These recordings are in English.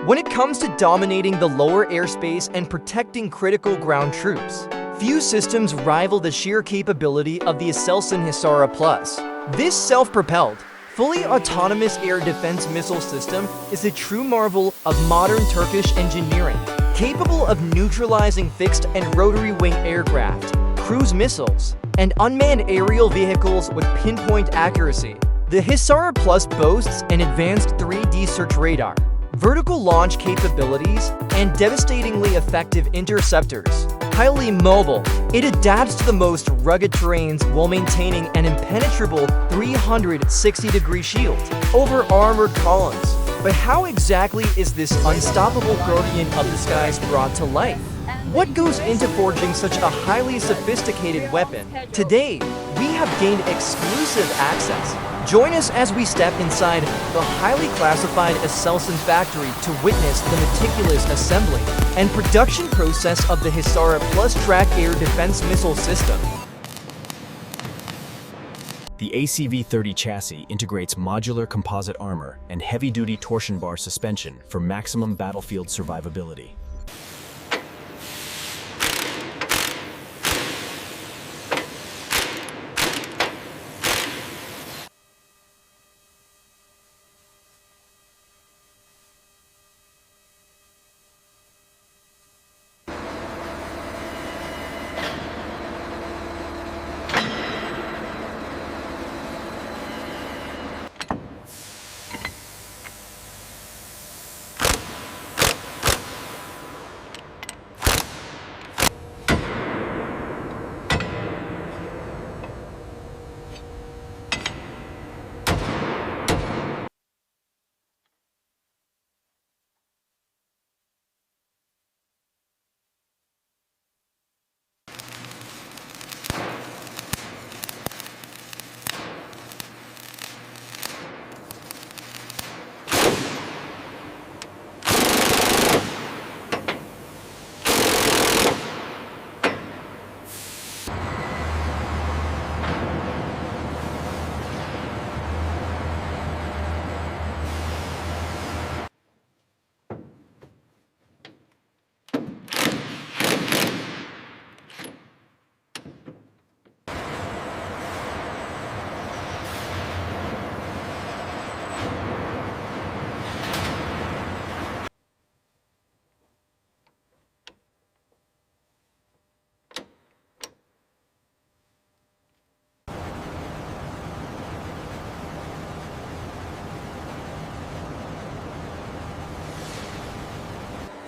when it comes to dominating the lower airspace and protecting critical ground troops. Few systems rival the sheer capability of the Aselsan HİSAR-A Plus. This self-propelled, fully autonomous air defense missile system is a true marvel of modern Turkish engineering, capable of neutralizing fixed and rotary wing aircraft, cruise missiles, and unmanned aerial vehicles with pinpoint accuracy. The HİSAR-A Plus boasts an advanced 3D search radar, vertical launch capabilities, and devastatingly effective interceptors. Highly mobile, it adapts to the most rugged terrains while maintaining an impenetrable 360-degree shield over armored columns. But how exactly is this unstoppable guardian of the skies brought to life? What goes into forging such a highly sophisticated weapon? Today, we have gained exclusive access. Join us as we step inside the highly classified Aselsan factory to witness the meticulous assembly and production process of the HİSAR-A Plus track air defense missile system. The ACV-30 chassis integrates modular composite armor and heavy-duty torsion bar suspension for maximum battlefield survivability.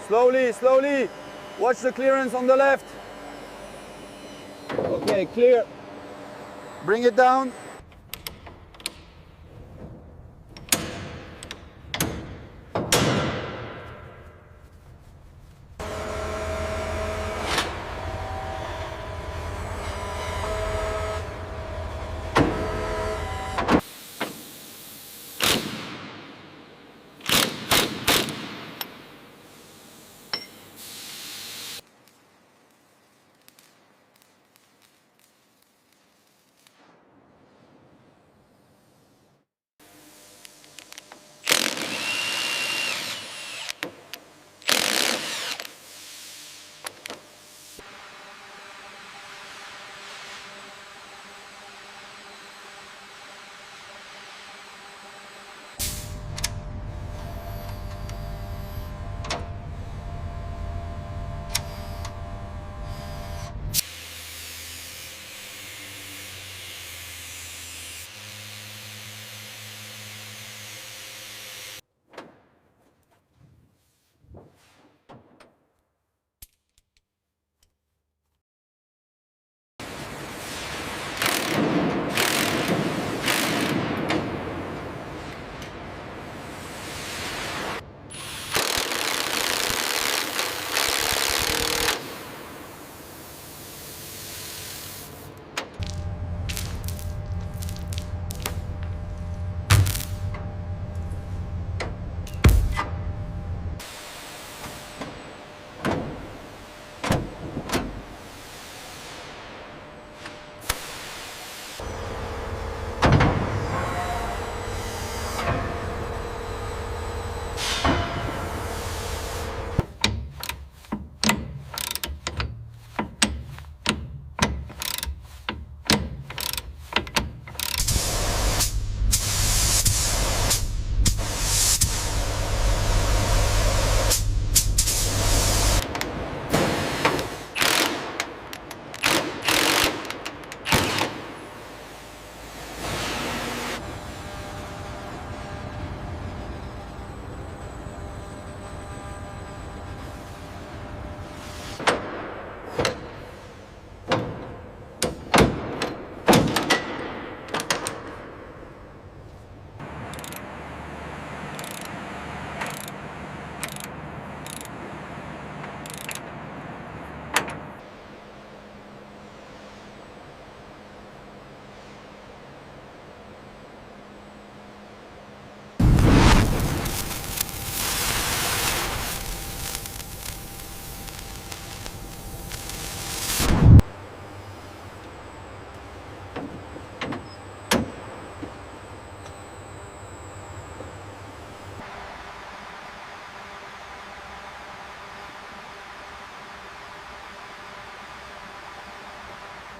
Slowly, slowly. Watch the clearance on the left. Okay, clear. Bring it down.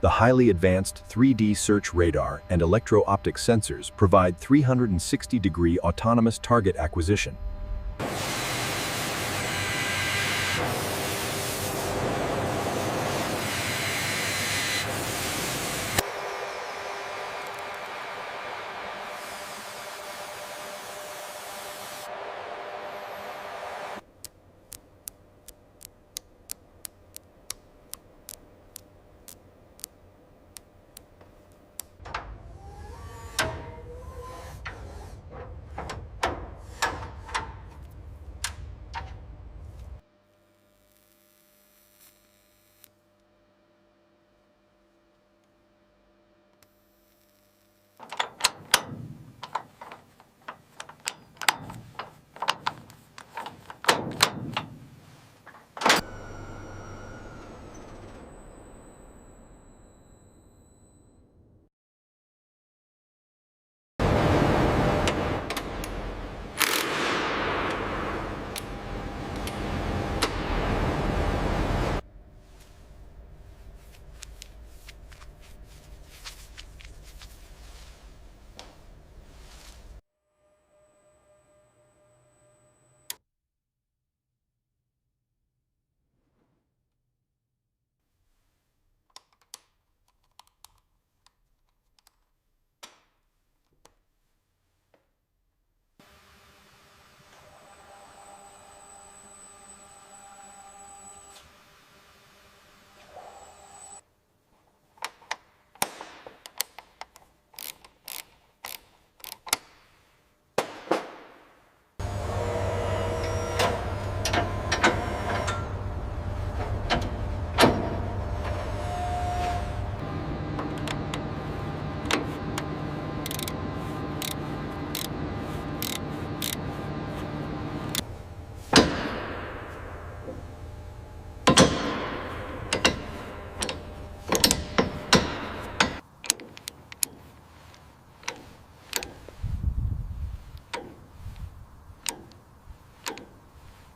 The highly advanced 3D search radar and electro-optic sensors provide 360-degree autonomous target acquisition.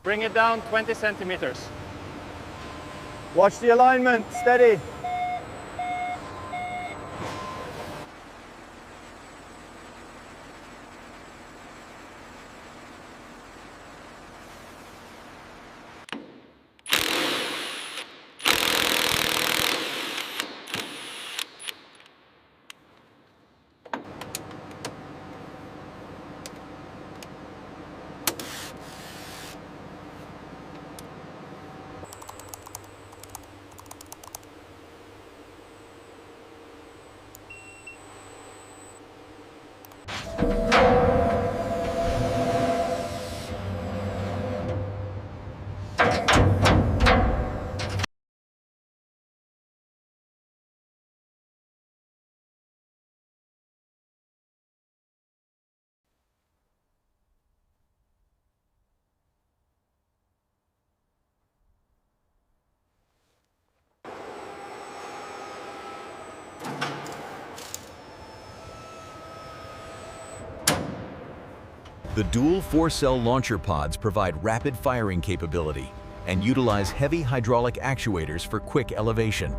Bring it down 20 centimeters. Watch the alignment, steady. The dual 4-cell launcher pods provide rapid firing capability and utilize heavy hydraulic actuators for quick elevation.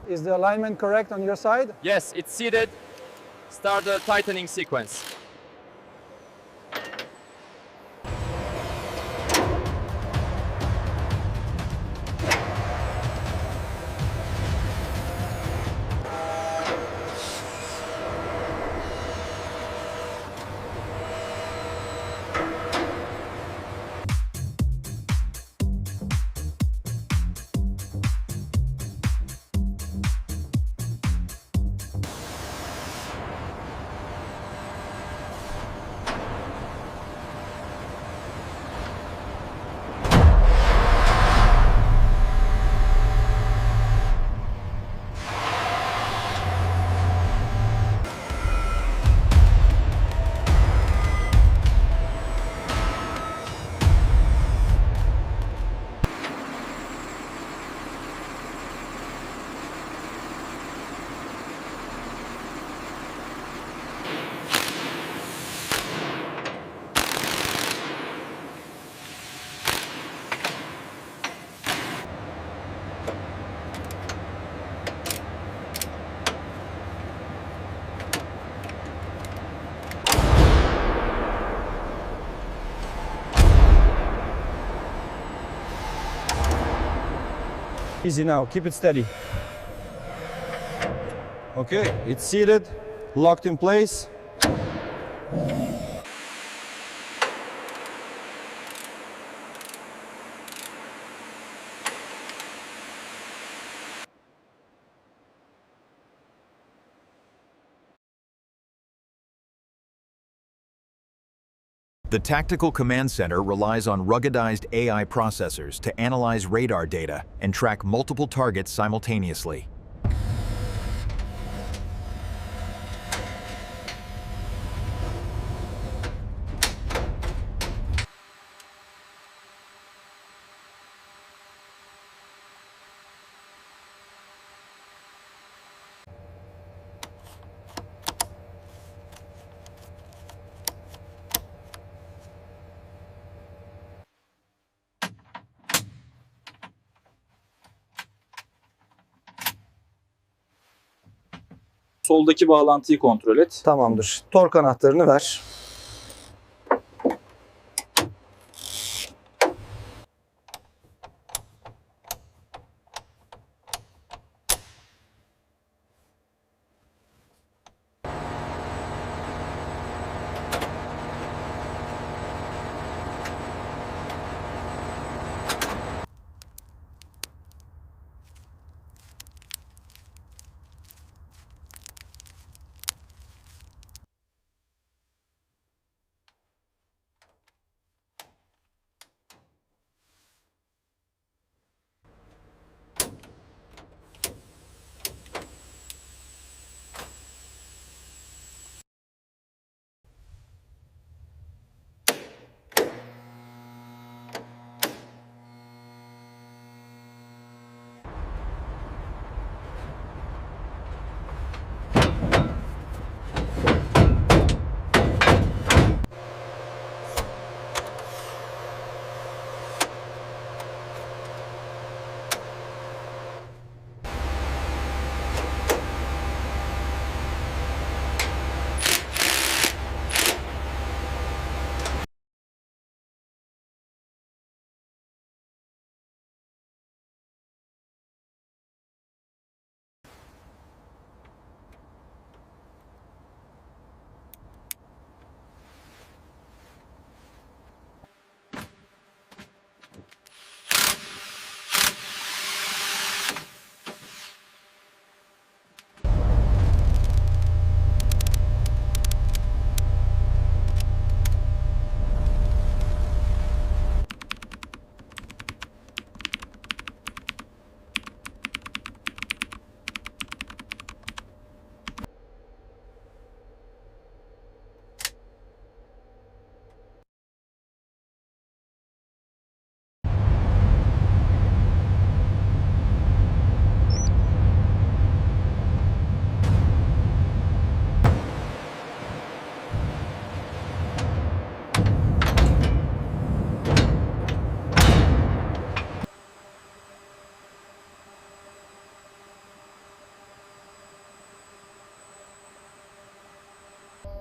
Is the alignment correct on your side? Yes, it's seated. Start the tightening sequence. Easy now, keep it steady. Okay, it's seated, locked in place. The Tactical Command Center relies on ruggedized AI processors to analyze radar data and track multiple targets simultaneously. Soldaki bağlantıyı kontrol et. Tamamdır. Tork anahtarını ver.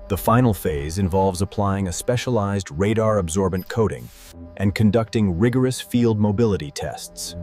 The final phase involves applying a specialized radar-absorbent coating and conducting rigorous field mobility tests.